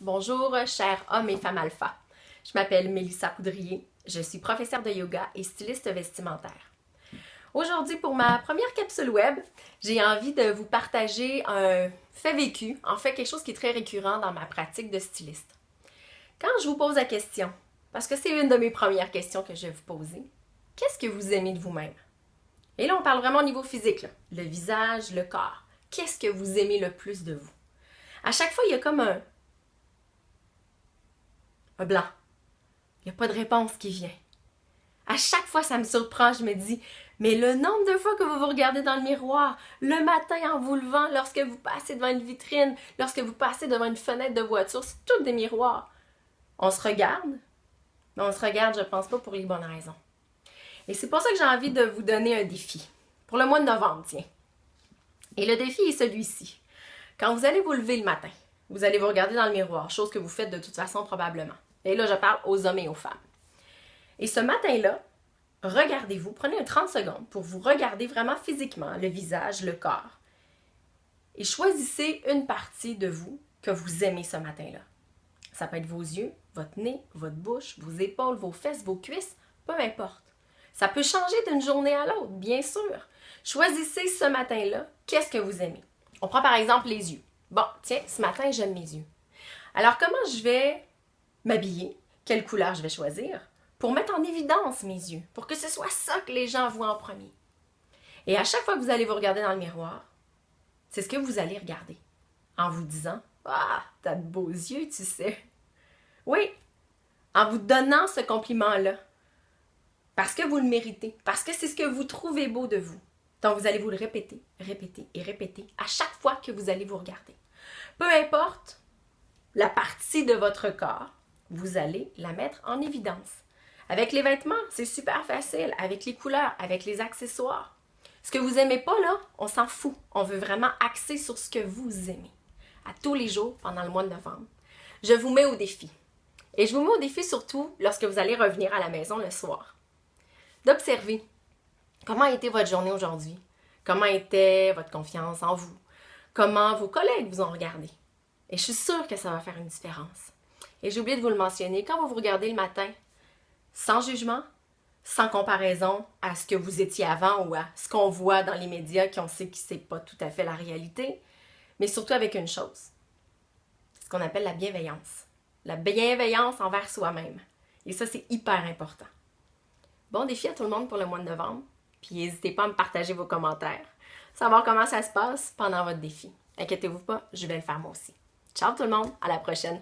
Bonjour, chers hommes et femmes alpha. Je m'appelle Mélissa Poudrier, je suis professeure de yoga et styliste vestimentaire. Aujourd'hui, pour ma première capsule web, j'ai envie de vous partager un fait vécu, en fait quelque chose qui est très récurrent dans ma pratique de styliste. Quand je vous pose la question, parce que c'est une de mes premières questions que je vais vous poser, qu'est-ce que vous aimez de vous-même? Et là, on parle vraiment au niveau physique, là. Le visage, le corps. Qu'est-ce que vous aimez le plus de vous? À chaque fois, il y a comme un blanc. Il n'y a pas de réponse qui vient. À chaque fois, ça me surprend, je me dis, mais le nombre de fois que vous vous regardez dans le miroir, le matin en vous levant, lorsque vous passez devant une vitrine, lorsque vous passez devant une fenêtre de voiture, c'est tous des miroirs. On se regarde, mais on se regarde, je pense pas, pour les bonnes raisons. Et c'est pour ça que j'ai envie de vous donner un défi. Pour le mois de novembre, tiens. Et le défi est celui-ci. Quand vous allez vous lever le matin, vous allez vous regarder dans le miroir, chose que vous faites de toute façon probablement. Et là, je parle aux hommes et aux femmes. Et ce matin-là, regardez-vous, prenez un 30 secondes pour vous regarder vraiment physiquement, le visage, le corps. Et choisissez une partie de vous que vous aimez ce matin-là. Ça peut être vos yeux, votre nez, votre bouche, vos épaules, vos fesses, vos cuisses, peu importe. Ça peut changer d'une journée à l'autre, bien sûr. Choisissez ce matin-là, qu'est-ce que vous aimez. On prend par exemple les yeux. Bon, tiens, ce matin, j'aime mes yeux. Alors, comment je vais m'habiller? Quelle couleur je vais choisir? Pour mettre en évidence mes yeux, pour que ce soit ça que les gens voient en premier. Et à chaque fois que vous allez vous regarder dans le miroir, c'est ce que vous allez regarder. En vous disant, « Ah, t'as de beaux yeux, tu sais. » Oui, en vous donnant ce compliment-là. Parce que vous le méritez, parce que c'est ce que vous trouvez beau de vous. Donc, vous allez vous le répéter, répéter et répéter à chaque fois que vous allez vous regarder. Peu importe la partie de votre corps, vous allez la mettre en évidence. Avec les vêtements, c'est super facile. Avec les couleurs, avec les accessoires. Ce que vous n'aimez pas, là, on s'en fout. On veut vraiment axer sur ce que vous aimez. À tous les jours, pendant le mois de novembre, je vous mets au défi. Et je vous mets au défi surtout lorsque vous allez revenir à la maison le soir. D'observer comment a été votre journée aujourd'hui, comment était votre confiance en vous, comment vos collègues vous ont regardé. Et je suis sûre que ça va faire une différence. Et j'ai oublié de vous le mentionner, quand vous vous regardez le matin, sans jugement, sans comparaison à ce que vous étiez avant ou à ce qu'on voit dans les médias qu'on sait que ce n'est pas tout à fait la réalité, mais surtout avec une chose, ce qu'on appelle la bienveillance. La bienveillance envers soi-même. Et ça, c'est hyper important. Bon défi à tout le monde pour le mois de novembre. Puis n'hésitez pas à me partager vos commentaires. Savoir comment ça se passe pendant votre défi. Inquiétez-vous pas, je vais le faire moi aussi. Ciao tout le monde, à la prochaine!